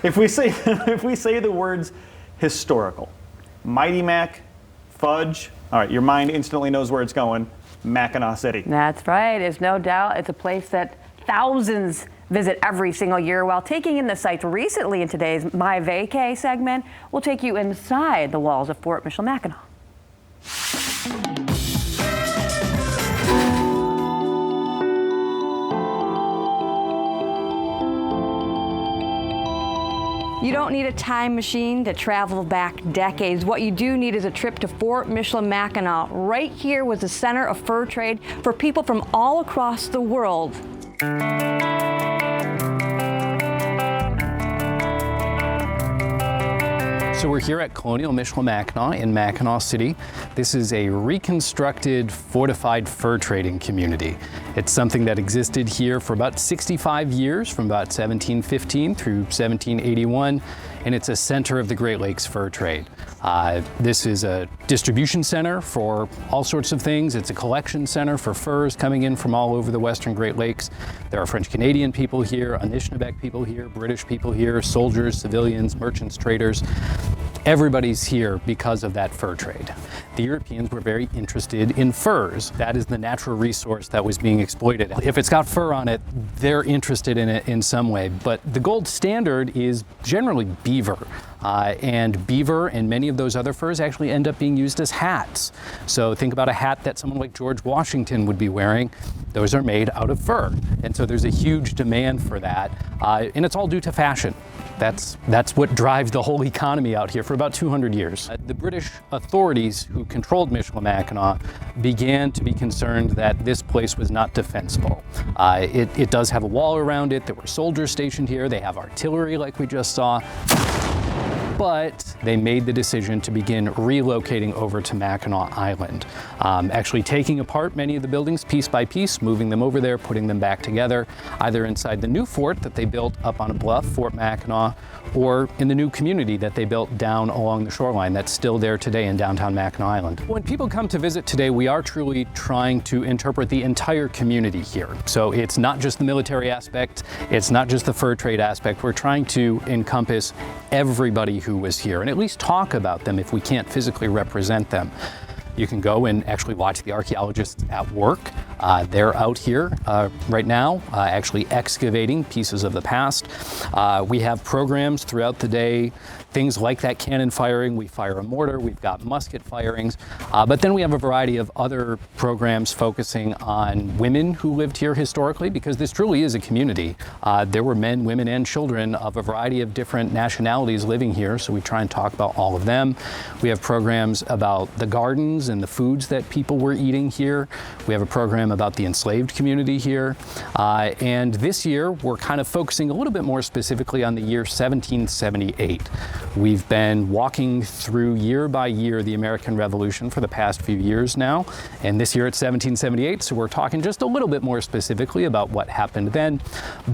If we say if we say the words historical, Mighty Mac, fudge, all right, your mind instantly knows where it's going. Mackinac City. That's right. There's no doubt it's a place that thousands visit every single year. While taking in the sights recently in today's My Vacay segment, we'll take you inside the walls of Fort Michilimackinac. You don't need a time machine to travel back decades. What you do need is a trip to Fort Michilimackinac. Right here was the center of fur trade for people from all across the world. So we're here at Colonial Michilimackinac in Mackinac City. This is a reconstructed, fortified fur trading community. It's something that existed here for about 65 years, from about 1715 through 1781, and it's a center of the Great Lakes fur trade. This is a distribution center for all sorts of things. It's a collection center for furs coming in from all over the Western Great Lakes. There are French Canadian people here, Anishinaabe people here, British people here, soldiers, civilians, merchants, traders. Everybody's here because of that fur trade. The Europeans were very interested in furs. That is the natural resource that was being exploited. If it's got fur on it, they're interested in it in some way. But the gold standard is generally beaver. And beaver and many of those other furs actually end up being used as hats. So think about a hat that someone like George Washington would be wearing. Those are made out of fur. And so there's a huge demand for that. And it's all due to fashion. That's what drives the whole economy out here for about 200 years. The British authorities who controlled Michilimackinac began to be concerned that this place was not defensible. It does have a wall around it. There were soldiers stationed here. They have artillery like we just saw. But they made the decision to begin relocating over to Mackinac Island, actually taking apart many of the buildings piece by piece, moving them over there, putting them back together, either inside the new fort that they built up on a bluff, Fort Mackinac, or in the new community that they built down along the shoreline that's still there today in downtown Mackinac Island. When people come to visit today, we are truly trying to interpret the entire community here. So it's not just the military aspect, it's not just the fur trade aspect. We're trying to encompass everybody who was here and at least talk about them if we can't physically represent them. You can go and actually watch the archaeologists at work. They're out here right now, actually excavating pieces of the past. We have programs throughout the day, things like that cannon firing. We fire a mortar, we've got musket firings, but then we have a variety of other programs focusing on women who lived here historically, because this truly is a community. There were men, women, and children of a variety of different nationalities living here, so we try and talk about all of them. We have programs about the gardens and the foods that people were eating here. We have a program about the enslaved community here. And this year, we're kind of focusing a little bit more specifically on the year 1778. We've been walking through year by year the American Revolution for the past few years now. And this year it's 1778, so we're talking just a little bit more specifically about what happened then.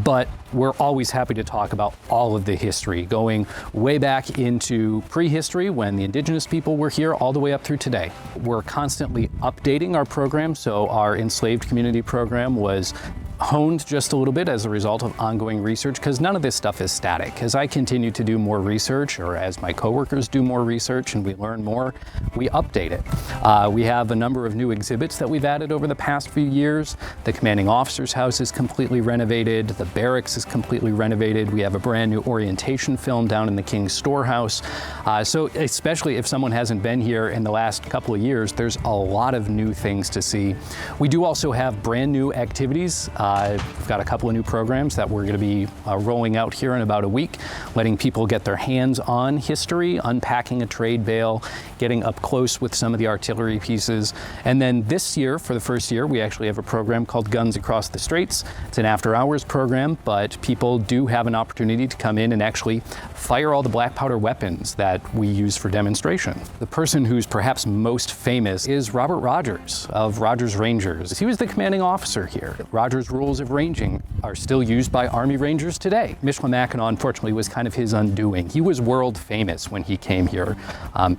But we're always happy to talk about all of the history, going way back into prehistory when the indigenous people were here all the way up through today. We're constantly updating our program, so our enslaved community program was honed just a little bit as a result of ongoing research, because none of this stuff is static. As I continue to do more research, or as my coworkers do more research and we learn more, we update it. We have a number of new exhibits that we've added over the past few years. The commanding officer's house is completely renovated. The barracks is completely renovated. We have a brand new orientation film down in the King's Storehouse. So especially if someone hasn't been here in the last couple of years, there's a lot of new things to see. We do also have brand new activities. We've got a couple of new programs that we're going to be rolling out here in about a week, letting people get their hands on history, unpacking a trade bale, getting up close with some of the artillery pieces. And then this year, for the first year, we actually have a program called Guns Across the Straits. It's an after-hours program, but people do have an opportunity to come in and actually fire all the black powder weapons that we use for demonstration. The person who's perhaps most famous is Robert Rogers of Rogers Rangers. He was the commanding officer here. Rogers ruled rules of ranging are still used by Army Rangers today. Michilimackinac, unfortunately, was kind of his undoing. He was world famous when he came here.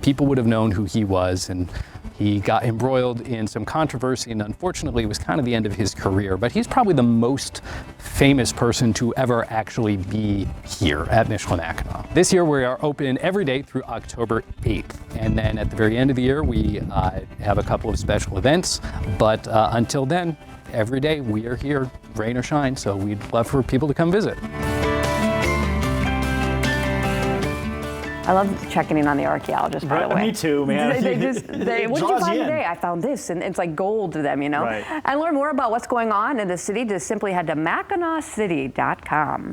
People would have known who he was, and he got embroiled in some controversy, and unfortunately, it was kind of the end of his career. But he's probably the most famous person to ever actually be here at Michilimackinac. This year, we are open every day through October 8th. And then at the very end of the year, we have a couple of special events. But until then, every day we are here, rain or shine. So we'd love for people to come visit. I love checking in on the archaeologists, by the way. Me too, man. What did you draws find you in. today? I found this, and it's like gold to them, you know? Right. And learn more about what's going on in the city, just simply head to MackinacCity.com.